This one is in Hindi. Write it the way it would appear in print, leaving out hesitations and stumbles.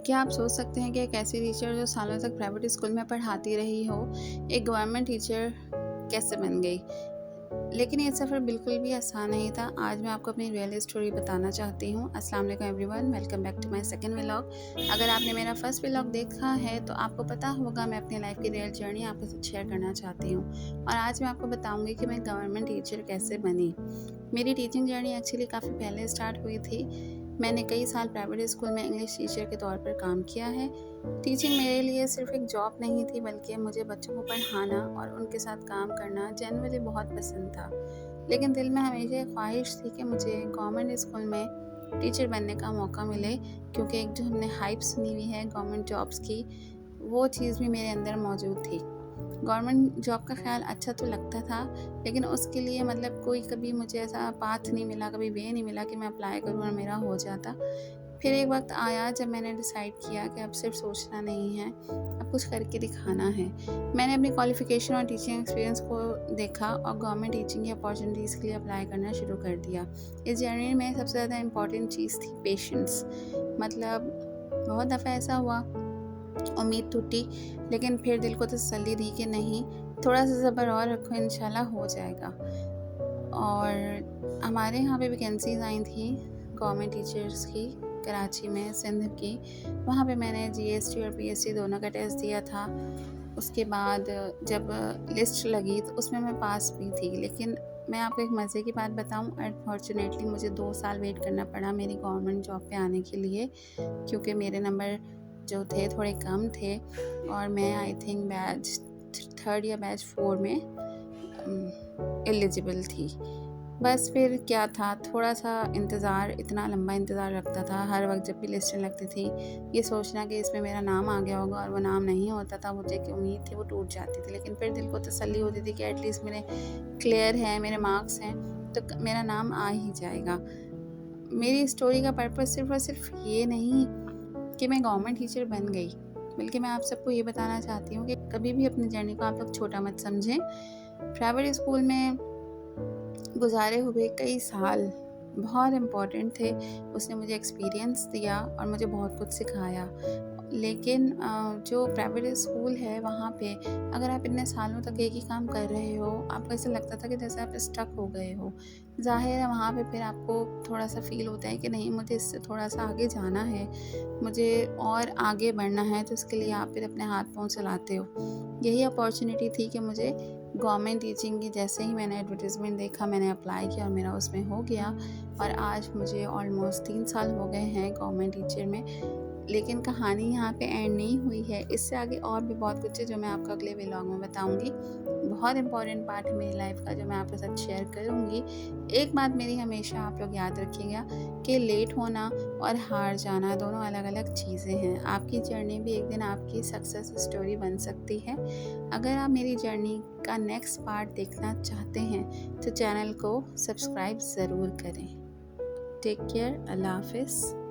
क्या आप सोच सकते हैं कि एक ऐसी टीचर जो सालों तक प्राइवेट स्कूल में पढ़ाती रही हो, एक गवर्नमेंट टीचर कैसे बन गई? लेकिन ये सफ़र बिल्कुल भी आसान नहीं था। आज मैं आपको अपनी रियल स्टोरी बताना चाहती हूँ। अस्सलाम वालेकुम everyone, welcome back to my second vlog. अगर आपने मेरा फर्स्ट व्लॉग देखा है तो आपको पता होगा मैं अपनी लाइफ की रियल जर्नी आपके साथ शेयर करना चाहती हूँ। और आज मैं आपको बताऊँगी कि मैं गवर्नमेंट टीचर कैसे बनी। मेरी टीचिंग जर्नी एक्चुअली काफ़ी पहले स्टार्ट हुई थी। मैंने कई साल प्राइवेट स्कूल में इंग्लिश टीचर के तौर पर काम किया है। टीचिंग मेरे लिए सिर्फ एक जॉब नहीं थी, बल्कि मुझे बच्चों को पढ़ाना और उनके साथ काम करना जनरली बहुत पसंद था। लेकिन दिल में हमेशा एक ख्वाहिश थी कि मुझे गवर्नमेंट स्कूल में टीचर बनने का मौका मिले, क्योंकि एक जो हमने हाइप सुनी हुई है गवर्नमेंट जॉब्स की, वो चीज़ भी मेरे अंदर मौजूद थी। गवर्नमेंट जॉब का ख़्याल अच्छा तो लगता था, लेकिन उसके लिए मतलब कोई कभी मुझे ऐसा पाथ नहीं मिला, कभी वे नहीं मिला कि मैं अप्लाई करूँ और मेरा हो जाता। फिर एक वक्त आया जब मैंने डिसाइड किया कि अब सिर्फ सोचना नहीं है, अब कुछ करके दिखाना है। मैंने अपनी क्वालिफ़िकेशन और टीचिंग एक्सपीरियंस को देखा और गवर्नमेंट टीचिंग की अपॉर्चुनिटीज़ के लिए अप्लाई करना शुरू कर दिया। इस जर्नी में सबसे ज़्यादा इम्पॉर्टेंट चीज़ थी पेशेंस। मतलब बहुत दफ़ा ऐसा हुआ, उम्मीद टूटी, लेकिन फिर दिल को तसल्ली दी कि नहीं, थोड़ा सा सब्र और रखो, इंशाल्लाह हो जाएगा। और हमारे यहाँ पे वैकेंसीज आई थी गवर्नमेंट टीचर्स की, कराची में, सिंध की। वहाँ पे मैंने जीएसटी और पीएससी दोनों का टेस्ट दिया था। उसके बाद जब लिस्ट लगी तो उसमें मैं पास भी थी। लेकिन मैं आपको एक मज़े की बात बताऊं, अनफॉर्चुनेटली मुझे 2 साल वेट करना पड़ा मेरी गवर्नमेंट जॉब पे आने के लिए, क्योंकि मेरे नंबर जो थे थोड़े कम थे और मैं आई थिंक बैच 3 या बैच 4 में एलिजिबल थी। बस फिर क्या था, थोड़ा सा इंतज़ार, इतना लंबा इंतज़ार लगता था। हर वक्त जब भी लिस्टें लगती थी, ये सोचना कि इसमें मेरा नाम आ गया होगा, और वो नाम नहीं होता था, मुझे की उम्मीद थी वो टूट जाती थी। लेकिन फिर दिल को तसल्ली होती थी कि एटलीस्ट मेरे क्लियर है, मेरे मार्क्स हैं, तो मेरा नाम आ ही जाएगा। मेरी स्टोरी का पर्पस सिर्फ और सिर्फ ये नहीं कि मैं गवर्नमेंट टीचर बन गई, बल्कि मैं आप सबको ये बताना चाहती हूँ कि कभी भी अपनी जर्नी को आप लोग छोटा मत समझें। प्राइवेट स्कूल में गुजारे हुए कई साल बहुत इम्पोर्टेंट थे। उसने मुझे एक्सपीरियंस दिया और मुझे बहुत कुछ सिखाया। लेकिन जो प्राइवेट स्कूल है वहाँ पे अगर आप इतने सालों तक एक ही काम कर रहे हो, आपको ऐसा लगता था कि जैसे आप स्टक हो गए हो। ज़ाहिर है वहाँ पे फिर आपको थोड़ा सा फ़ील होता है कि नहीं, मुझे इससे थोड़ा सा आगे जाना है, मुझे और आगे बढ़ना है, तो इसके लिए आप फिर अपने हाथ पाँव चलाते हो। यही अपॉर्चुनिटी थी कि मुझे गवर्नमेंट टीचिंग की, जैसे ही मैंने एडवर्टाइजमेंट देखा मैंने अप्लाई किया और मेरा उसमें हो गया। और आज मुझे ऑलमोस्ट 3 साल हो गए हैं गवर्नमेंट टीचर में। लेकिन कहानी यहाँ पे एंड नहीं हुई है, इससे आगे और भी बहुत कुछ है जो मैं आपको अगले व्लॉग में बताऊँगी। बहुत इंपॉर्टेंट पार्ट है मेरी लाइफ का जो मैं आपके साथ शेयर करूँगी। एक बात मेरी हमेशा आप लोग याद रखिएगा कि लेट होना और हार जाना दोनों अलग अलग चीज़ें हैं। आपकी जर्नी भी एक दिन आपकी सक्सेस स्टोरी बन सकती है। अगर आप मेरी जर्नी का नेक्स्ट पार्ट देखना चाहते हैं तो चैनल को सब्सक्राइब ज़रूर करें। टेक केयर, अल्लाह हाफिज़।